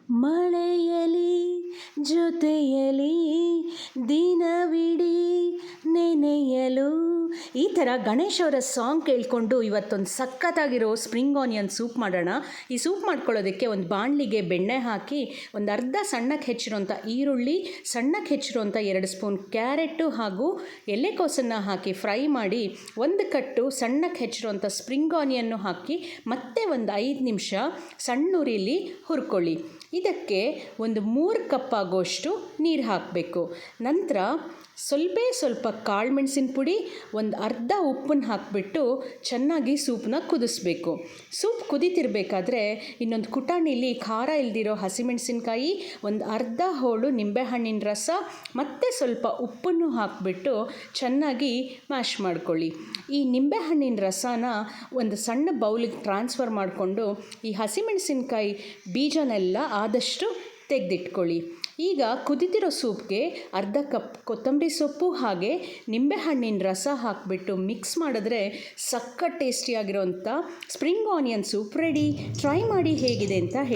ಮಳೆಯಲಿ ಜೊತೆಯಲಿ ದಿನವಿಡೀ ನೆನೆಯಲು. ಈ ಥರ ಗಣೇಶ್ ಅವರ ಸಾಂಗ್ ಕೇಳಿಕೊಂಡು ಇವತ್ತೊಂದು ಸಖತ್ತಾಗಿರೋ ಸ್ಪ್ರಿಂಗ್ ಆನಿಯನ್ ಸೂಪ್ ಮಾಡೋಣ. ಈ ಸೂಪ್ ಮಾಡ್ಕೊಳ್ಳೋದಕ್ಕೆ ಒಂದು ಬಾಣಲಿಗೆ ಬೆಣ್ಣೆ ಹಾಕಿ ಒಂದು ಅರ್ಧ ಸಣ್ಣಕ್ಕೆ ಹೆಚ್ಚಿರೋಂಥ ಈರುಳ್ಳಿ, ಸಣ್ಣಕ್ಕೆ ಹೆಚ್ಚಿರೋಂಥ 2 ಸ್ಪೂನ್ ಕ್ಯಾರೆಟು ಹಾಗೂ ಎಲೆಕೋಸನ್ನು ಹಾಕಿ ಫ್ರೈ ಮಾಡಿ, ಒಂದು ಕಟ್ಟು ಸಣ್ಣಕ್ಕೆ ಹೆಚ್ಚಿರೋಂಥ ಸ್ಪ್ರಿಂಗ್ ಆನಿಯನ್ನು ಹಾಕಿ ಮತ್ತೆ ಒಂದು 5 ನಿಮಿಷ ಸಣ್ಣ ಉರಿಲಿ ಹುರ್ಕೊಳ್ಳಿ. ಇದಕ್ಕೆ ಒಂದು 3 ಕಪ್ ಆಗೋಷ್ಟು ನೀರು ಹಾಕಬೇಕು. ನಂತರ ಸ್ವಲ್ಪ ಕಾಳು ಮೆಣಸಿನ ಪುಡಿ, ಒಂದು ಅರ್ಧ ಉಪ್ಪನ್ನು ಹಾಕಿಬಿಟ್ಟು ಚೆನ್ನಾಗಿ ಸೂಪನ್ನ ಕುದಿಸ್ಬೇಕು. ಸೂಪ್ ಕುದೀತಿರ್ಬೇಕಾದ್ರೆ ಇನ್ನೊಂದು ಕುಟಾಣಿಲಿ ಖಾರ ಇಲ್ದಿರೋ ಹಸಿಮೆಣಸಿನ್ಕಾಯಿ, ಒಂದು ಅರ್ಧ ಹೋಳು ನಿಂಬೆಹಣ್ಣಿನ ರಸ ಮತ್ತು ಸ್ವಲ್ಪ ಉಪ್ಪನ್ನು ಹಾಕಿಬಿಟ್ಟು ಚೆನ್ನಾಗಿ ಮ್ಯಾಶ್ ಮಾಡ್ಕೊಳ್ಳಿ. ಈ ನಿಂಬೆಹಣ್ಣಿನ ರಸನ ಒಂದು ಸಣ್ಣ ಬೌಲಿಗೆ ಟ್ರಾನ್ಸ್ಫರ್ ಮಾಡಿಕೊಂಡು ಈ ಹಸಿಮೆಣಸಿನ್ಕಾಯಿ ಬೀಜನೆಲ್ಲ ಆದಷ್ಟು ತೆಗೆದಿಟ್ಕೊಳ್ಳಿ. ಈಗ ಕುದಿತಿರೋ ಸೂಪ್ಗೆ ಅರ್ಧ ಕಪ್ ಕೊತ್ತಂಬರಿ ಸೊಪ್ಪು ಹಾಗೆ ನಿಂಬೆಹಣ್ಣಿನ ರಸ ಹಾಕಿಬಿಟ್ಟು ಮಿಕ್ಸ್ ಮಾಡಿದ್ರೆ ಸಖತ್ ಟೇಸ್ಟಿಯಾಗಿರೋಂಥ spring onion soup ready. Try ಮಾಡಿ ಹೇಗಿದೆ ಅಂತ ಹೇಳಿ.